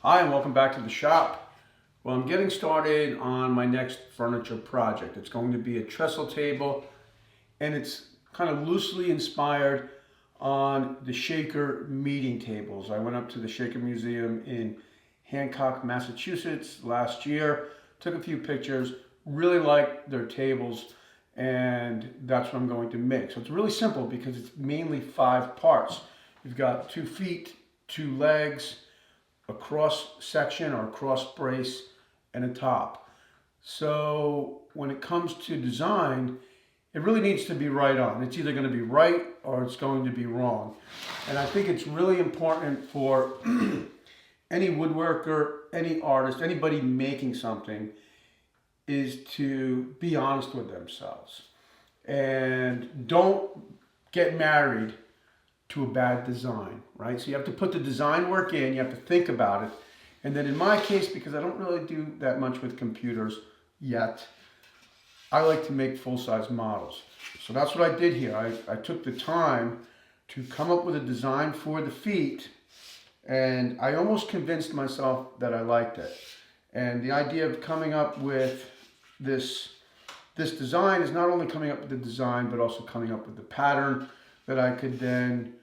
Hi, and welcome back to the shop. Well, I'm getting started on my next furniture project. It's going to be a trestle table, and it's kind of loosely inspired on the Shaker meeting tables. I went up to the Shaker Museum in Hancock, Massachusetts last year, took a few pictures, really liked their tables, and that's what I'm going to make. So it's really simple because it's mainly 5 parts. You've got 2 feet, 2 legs, a cross section or a cross brace, and a top. So when it comes to design, it really needs to be right on. It's either going to be right or it's going to be wrong. And I think it's really important for any woodworker, any artist, anybody making something is to be honest with themselves. And don't get married to a bad design, right? So you have to put the design work in, you have to think about it. And then in my case, because I don't really do that much with computers yet, I like to make full-size models. So that's what I did here. I took the time to come up with a design for the feet, and I almost convinced myself that I liked it. And the idea of coming up with this design is not only coming up with the design, but also coming up with the pattern that I could then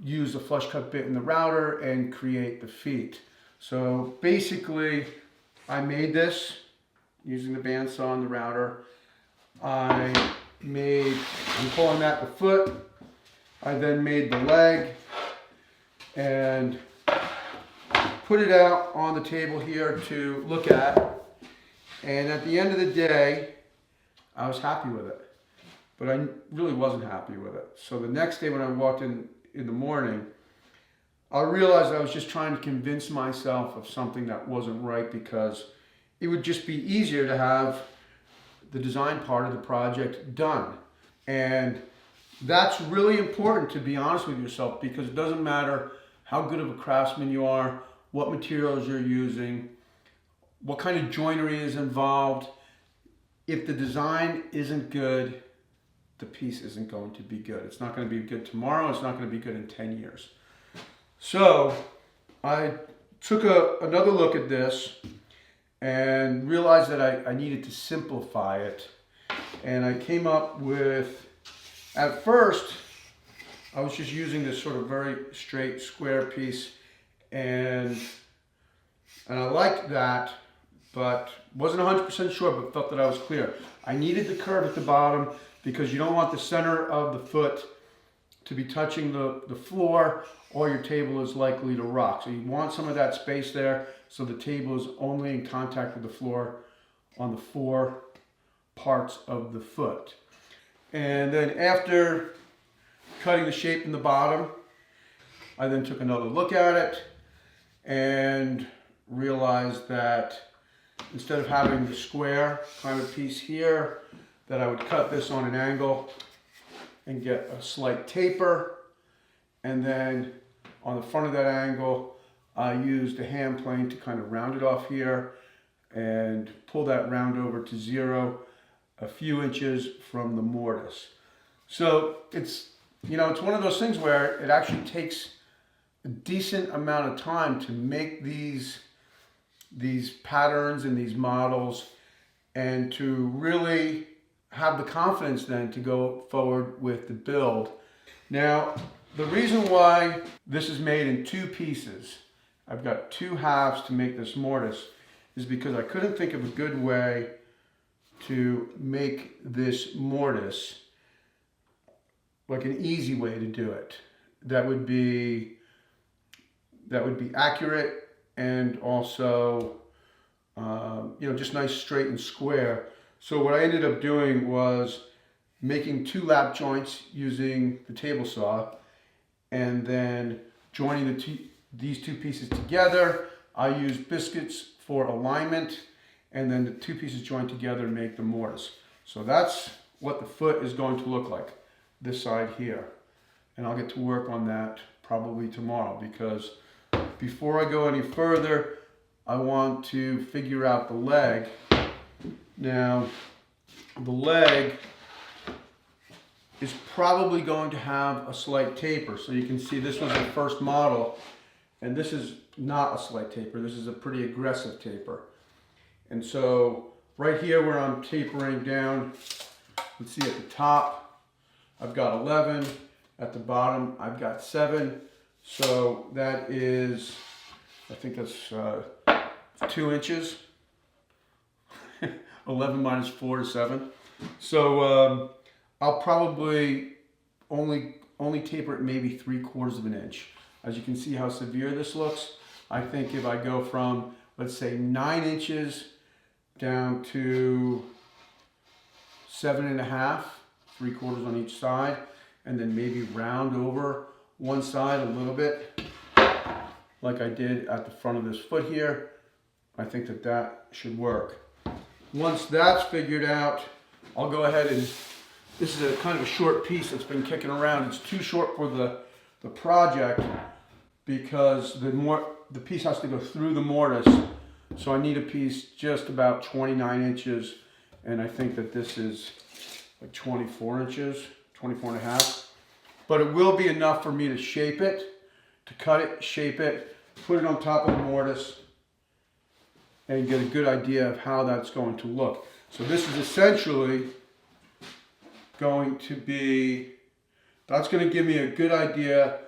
use a flush cut bit in the router and create the feet. So basically, I made this using the bandsaw and the router. I'm calling that the foot. I then made the leg and put it out on the table here to look at. And at the end of the day, I was happy with it. But I really wasn't happy with it. So the next day when I walked in the morning, I realized I was just trying to convince myself of something that wasn't right, because it would just be easier to have the design part of the project done. And that's really important, to be honest with yourself, because it doesn't matter how good of a craftsman you are, what materials you're using, what kind of joinery is involved. If the design isn't good, the piece isn't going to be good. It's not going to be good tomorrow. It's not going to be good in 10 years. So I took another look at this and realized that I needed to simplify it. And I came up with, at first, I was just using this sort of very straight square piece, and I liked that, but wasn't 100% sure, but felt that I was clear. I needed the curve at the bottom, because you don't want the center of the foot to be touching the floor, or your table is likely to rock. So you want some of that space there, so the table is only in contact with the floor on the 4 parts of the foot. And then after cutting the shape in the bottom, I then took another look at it and realized that instead of having the square kind of piece here, that I would cut this on an angle and get a slight taper. And then on the front of that angle, I used a hand plane to kind of round it off here and pull that round over to 0 a few inches from the mortise. So it's one of those things where it actually takes a decent amount of time to make these patterns and these models, and to really have the confidence then to go forward with the build. Now, the reason why this is made in 2 pieces, I've got 2 halves to make this mortise, is because I couldn't think of a good way to make this mortise, like an easy way to do it, that would be accurate and also just nice, straight and square. So what I ended up doing was making 2 lap joints using the table saw, and then joining these 2 pieces together. I used biscuits for alignment, and then the 2 pieces joined together make the mortise. So that's what the foot is going to look like, this side here. And I'll get to work on that probably tomorrow, because before I go any further, I want to figure out the leg. Now, the leg is probably going to have a slight taper. So you can see this was the first model, And this is not a slight taper. This is a pretty aggressive taper. And so right here where I'm tapering down, let's see, at the top, I've got 11. At the bottom, I've got 7. So that is, I think that's 2 inches. 11 minus 4 is 7. So I'll probably only taper it maybe 3/4 of an inch. As you can see how severe this looks, I think if I go from, let's say, 9 inches down to 7.5, 3/4 on each side, and then maybe round over one side a little bit, like I did at the front of this foot here, I think that that should work. Once that's figured out, I'll go ahead and, this is a kind of a short piece that's been kicking around. It's too short for the project because the piece has to go through the mortise. So I need a piece just about 29 inches, and I think that this is like 24 inches, 24 and a half. But it will be enough for me to shape it, to cut it, shape it, put it on top of the mortise, and get a good idea of how that's going to look. So this is essentially going to be, that's going to give me a good idea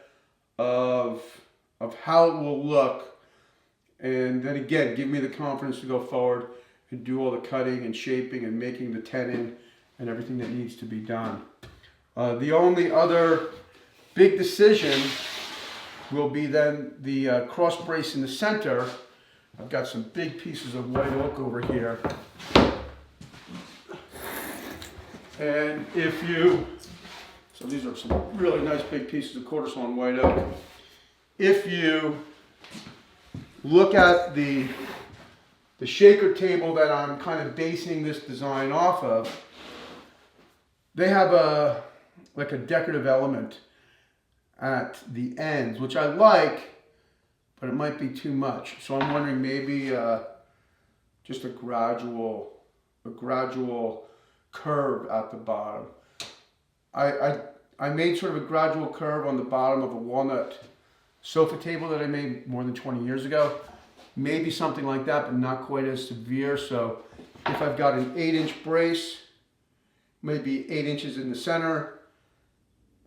of how it will look, and then again give me the confidence to go forward and do all the cutting and shaping and making the tenon and everything that needs to be done. The only other big decision will be then the cross brace in the center. I've got some big pieces of white oak over here. And if you, so these are some really nice big pieces of quarter sawn white oak. If you look at the shaker table that I'm kind of basing this design off of, they have like a decorative element at the ends, which I like, but it might be too much. So I'm wondering maybe just a gradual curve at the bottom. I made sort of a gradual curve on the bottom of a walnut sofa table that I made more than 20 years ago. Maybe something like that, but not quite as severe. So if I've got an 8-inch brace, maybe 8 inches in the center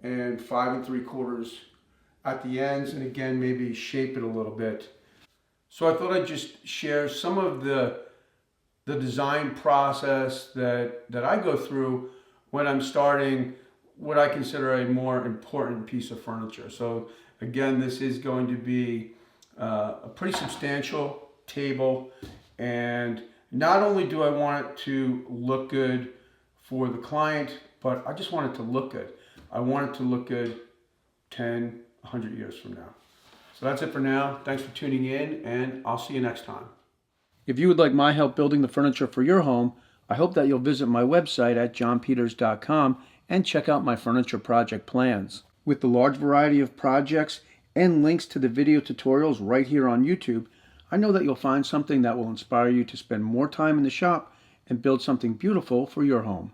and 5 3/4 at the ends, and again maybe shape it a little bit. So I thought I'd just share some of the design process that I go through when I'm starting what I consider a more important piece of furniture. So again, this is going to be a pretty substantial table, and not only do I want it to look good for the client, but I just want it to look good. I want it to look good 10, 100 years from now. So that's it for now. Thanks for tuning in, and I'll see you next time. If you would like my help building the furniture for your home, I hope that you'll visit my website at johnpeters.com and check out my furniture project plans. With the large variety of projects and links to the video tutorials right here on YouTube, I know that you'll find something that will inspire you to spend more time in the shop and build something beautiful for your home.